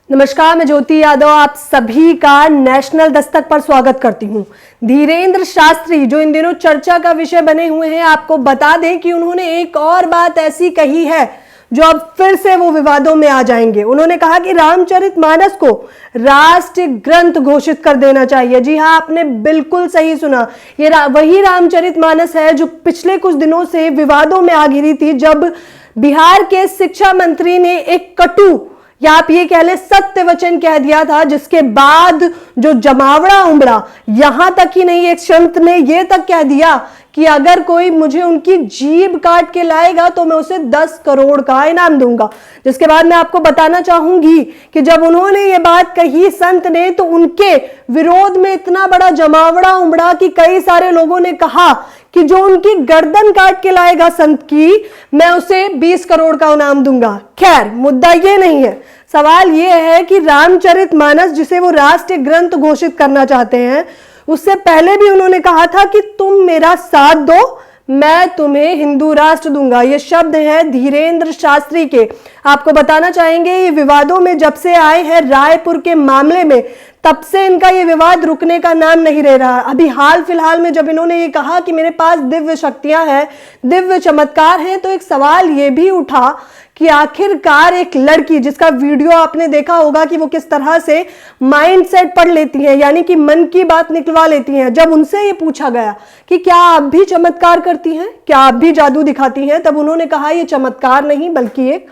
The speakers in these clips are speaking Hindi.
नमस्कार, मैं ज्योति यादव आप सभी का नेशनल दस्तक पर स्वागत करती हूं। धीरेंद्र शास्त्री जो इन दिनों चर्चा का विषय बने हुए हैं, आपको बता दें कि उन्होंने एक और बात ऐसी कही है जो अब फिर से वो विवादों में आ जाएंगे। उन्होंने कहा कि रामचरितमानस को राष्ट्रीय ग्रंथ घोषित कर देना चाहिए। जी हाँ, आपने बिल्कुल सही सुना। ये वही रामचरितमानस है जो पिछले कुछ दिनों से विवादों में आ घिरी थी, जब बिहार के शिक्षा मंत्री ने एक कटु या आप ये कह ले सत्य वचन कह दिया था, जिसके बाद जो जमावड़ा उमड़ा। यहां तक ही नहीं, एक संत ने ये तक कह दिया कि अगर कोई मुझे उनकी जीभ काट के लाएगा तो मैं उसे 10 करोड़ का इनाम दूंगा। जिसके बाद मैं आपको बताना चाहूंगी कि जब उन्होंने ये बात कही संत ने, तो उनके विरोध में इतना बड़ा जमावड़ा उमड़ा कि कई सारे लोगों ने कहा कि जो उनकी गर्दन काट के लाएगा संत की, मैं उसे 20 करोड़ का इनाम दूंगा। खैर, मुद्दा ये नहीं है। सवाल ये है कि रामचरितमानस जिसे वो राष्ट्रीय ग्रंथ घोषित करना चाहते हैं, उससे पहले भी उन्होंने कहा था कि तुम मेरा साथ दो, मैं तुम्हें हिंदू राष्ट्र दूंगा। ये शब्द है धीरेंद्र शास्त्री के। आपको बताना चाहेंगे, ये विवादों में जब से आए हैं रायपुर के मामले में, तब से इनका ये विवाद रुकने का नाम नहीं ले रहा। अभी हाल फिलहाल में जब इन्होंने ये कहा कि मेरे पास दिव्य शक्तियां हैं, दिव्य चमत्कार हैं, तो एक सवाल ये भी उठा कि आखिरकार एक लड़की, जिसका वीडियो आपने देखा होगा कि वो किस तरह से माइंड सेट पढ़ लेती है, यानी कि मन की बात निकलवा लेती हैं, जब उनसे ये पूछा गया कि क्या आप भी चमत्कार करती हैं, क्या आप भी जादू दिखाती हैं, तब उन्होंने कहा ये चमत्कार नहीं बल्कि एक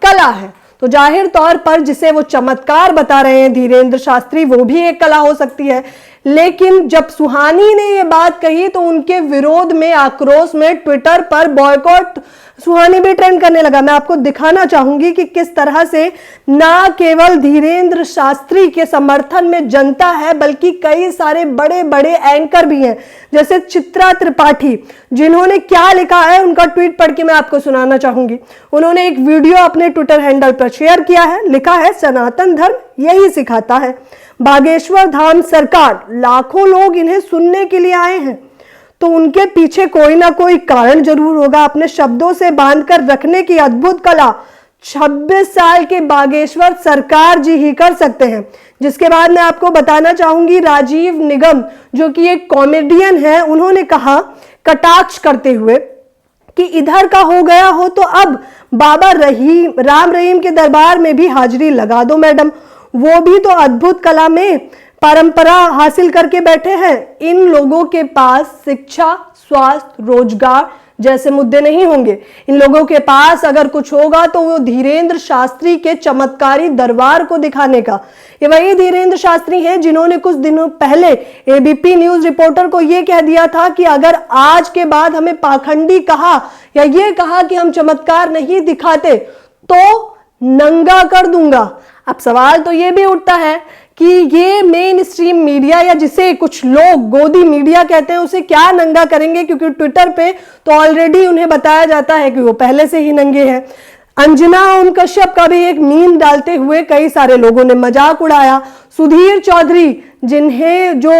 कला है। तो जाहिर तौर पर जिसे वो चमत्कार बता रहे हैं धीरेंद्र शास्त्री, वो भी एक कला हो सकती है। लेकिन जब सुहानी ने ये बात कही तो उनके विरोध में, आक्रोश में ट्विटर पर बॉयकॉट सुहानी भी ट्रेंड करने लगा। मैं आपको दिखाना चाहूंगी कि किस तरह से ना केवल धीरेंद्र शास्त्री के समर्थन में जनता है, बल्कि कई सारे बड़े बड़े एंकर भी हैं, जैसे चित्रा त्रिपाठी, जिन्होंने क्या लिखा है उनका ट्वीट पढ़ के मैं आपको सुनाना चाहूंगी। उन्होंने एक वीडियो अपने ट्विटर हैंडल पर शेयर किया है। लिखा है, सनातन धर्म यही सिखाता है, बागेश्वर धाम सरकार, लाखों लोग इन्हें सुनने के लिए आए हैं, तो उनके पीछे कोई ना कोई कारण जरूर होगा। अपने शब्दों से बांधकर रखने की अद्भुत कला 26 साल के बागेश्वर सरकार जी ही कर सकते हैं। जिसके बाद मैं आपको बताना चाहूंगी, राजीव निगम जो कि एक कॉमेडियन है, उन्होंने कहा कटाक्ष करते हुए कि इधर का हो गया हो तो अब बाबा राम रहीम के दरबार में भी हाजिरी लगा दो मैडम, वो भी तो अद्भुत कला में परंपरा हासिल करके बैठे हैं। इन लोगों के पास शिक्षा, स्वास्थ्य, रोजगार जैसे मुद्दे नहीं होंगे। इन लोगों के पास अगर कुछ होगा तो वो धीरेंद्र शास्त्री के चमत्कारी दरबार को दिखाने का। ये वही धीरेंद्र शास्त्री हैं जिन्होंने कुछ दिनों पहले एबीपी न्यूज रिपोर्टर को ये कह दिया था कि अगर आज के बाद हमें पाखंडी कहा या ये कहा कि हम चमत्कार नहीं दिखाते तो नंगा कर दूंगा। अब सवाल तो ये भी उठता है कि ये मेन स्ट्रीम मीडिया, या जिसे कुछ लोग गोदी मीडिया कहते हैं, उसे क्या नंगा करेंगे, क्योंकि ट्विटर पे तो ऑलरेडी उन्हें बताया जाता है कि वो पहले से ही नंगे हैं। अंजना ओम कश्यप का भी एक मीम डालते हुए कई सारे लोगों ने मजाक उड़ाया। सुधीर चौधरी, जिन्हें जो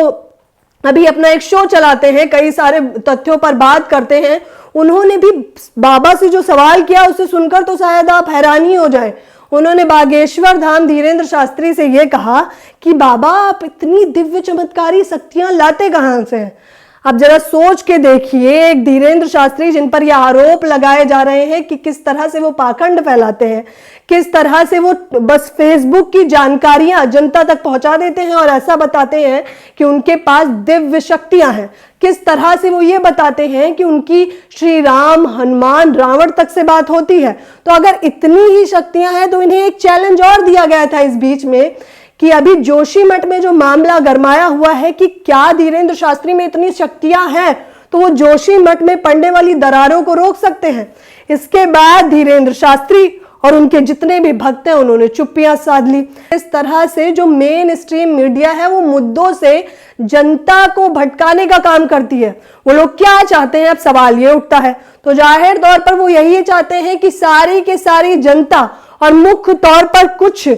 अभी अपना एक शो चलाते हैं, कई सारे तथ्यों पर बात करते हैं, उन्होंने भी बाबा से जो सवाल किया उसे सुनकर तो शायद आप हैरान ही हो जाएं। उन्होंने बागेश्वर धाम धीरेंद्र शास्त्री से यह कहा कि बाबा आप इतनी दिव्य चमत्कारी शक्तियां लाते कहां से हैं। अब जरा सोच के देखिए, एक धीरेंद्र शास्त्री जिन पर यह आरोप लगाए जा रहे हैं कि किस तरह से वो पाखंड फैलाते हैं, किस तरह से वो बस फेसबुक की जानकारियां जनता तक पहुंचा देते हैं और ऐसा बताते हैं कि उनके पास दिव्य शक्तियां हैं, किस तरह से वो ये बताते हैं कि उनकी श्री राम, हनुमान, रावण तक से बात होती है। तो अगर इतनी ही शक्तियां हैं तो इन्हें एक चैलेंज और दिया गया था इस बीच में कि अभी जोशीमठ में जो मामला गरमाया हुआ है कि क्या धीरेंद्र शास्त्री में इतनी शक्तियां हैं तो वो जोशीमठ में पड़ने वाली दरारों को रोक सकते हैं। इसके बाद धीरेंद्र शास्त्री और उनके जितने भी भक्त हैं उन्होंने चुप्पियां साध ली। इस तरह से जो मेन स्ट्रीम मीडिया है वो मुद्दों से जनता को भटकाने का काम करती है। वो लोग क्या चाहते हैं, अब सवाल ये उठता है। तो जाहिर तौर पर वो यही चाहते हैं कि सारी के सारी जनता और मुख्य तौर पर कुछ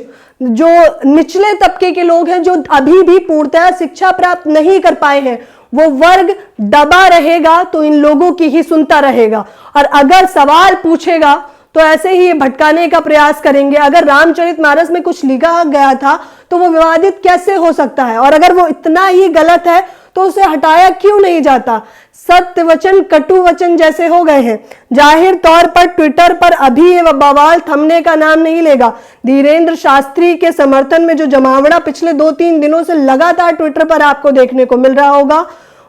जो निचले तबके के लोग हैं, जो अभी भी पूर्णतः शिक्षा प्राप्त नहीं कर पाए हैं, वो वर्ग दबा रहेगा तो इन लोगों की ही सुनता रहेगा। और अगर सवाल पूछेगा तो ऐसे ही ये भटकाने का प्रयास करेंगे। अगर रामचरितमानस में कुछ लिखा गया था तो वो विवादित कैसे हो सकता है, और अगर वो इतना ही गलत है तो उसे हटाया क्यों नहीं जाता। सत्य वचन कटु वचन जैसे हो गए हैं। जाहिर तौर पर ट्विटर पर अभी ये बवाल थमने का नाम नहीं लेगा। धीरेंद्र शास्त्री के समर्थन में जो जमावड़ा पिछले 2-3 दिनों से लगातार ट्विटर पर आपको देखने को मिल रहा होगा,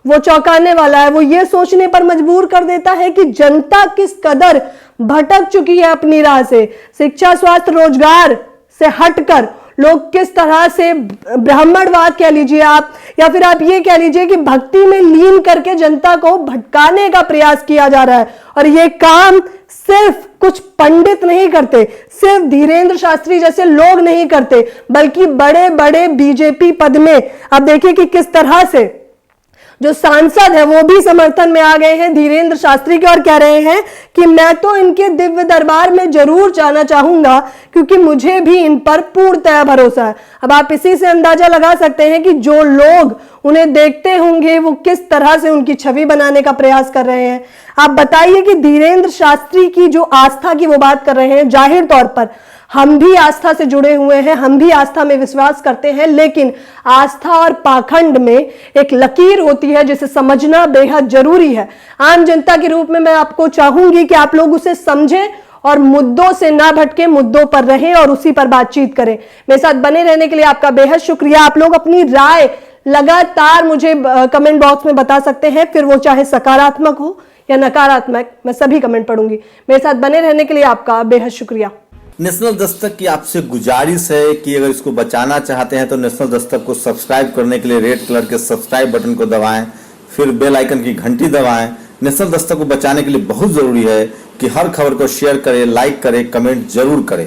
वो चौंकाने वाला है। वो ये सोचने पर मजबूर कर देता है कि जनता किस कदर भटक चुकी है अपनी राह से। शिक्षा, स्वास्थ्य, रोजगार से हटकर लोग किस तरह से ब्राह्मणवाद कह लीजिए आप, या फिर आप ये कह लीजिए कि भक्ति में लीन करके जनता को भटकाने का प्रयास किया जा रहा है। और ये काम सिर्फ कुछ पंडित नहीं करते, सिर्फ धीरेंद्र शास्त्री जैसे लोग नहीं करते, बल्कि बड़े बड़े बीजेपी पद में आप देखिए कि किस तरह से जो सांसद है वो भी समर्थन में आ गए हैं धीरेंद्र शास्त्री के, और कह रहे हैं कि मैं तो इनके दिव्य दरबार में जरूर जाना चाहूंगा क्योंकि मुझे भी इन पर पूर्णतः भरोसा है। अब आप इसी से अंदाजा लगा सकते हैं कि जो लोग उन्हें देखते होंगे वो किस तरह से उनकी छवि बनाने का प्रयास कर रहे हैं। आप बताइए कि धीरेंद्र शास्त्री की जो आस्था की वो बात कर रहे हैं, जाहिर तौर पर हम भी आस्था से जुड़े हुए हैं, हम भी आस्था में विश्वास करते हैं, लेकिन आस्था और पाखंड में एक लकीर होती है जिसे समझना बेहद जरूरी है। आम जनता के रूप में मैं आपको चाहूंगी कि आप लोग उसे समझें और मुद्दों से ना भटके, मुद्दों पर रहें और उसी पर बातचीत करें। मेरे साथ बने रहने के लिए आपका बेहद शुक्रिया। आप लोग अपनी राय लगातार मुझे कमेंट बॉक्स में बता सकते हैं, फिर वो चाहे सकारात्मक हो या नकारात्मक, मैं सभी कमेंट पढ़ूंगी। मेरे साथ बने रहने के लिए आपका बेहद शुक्रिया। नेशनल दस्तक की आपसे गुजारिश है कि अगर इसको बचाना चाहते हैं तो नेशनल दस्तक को सब्सक्राइब करने के लिए रेड कलर के सब्सक्राइब बटन को दबाएं, फिर बेल आइकन की घंटी दबाएं। नेशनल दस्तक को बचाने के लिए बहुत जरूरी है कि हर खबर को शेयर करें, लाइक करें, कमेंट जरूर करें।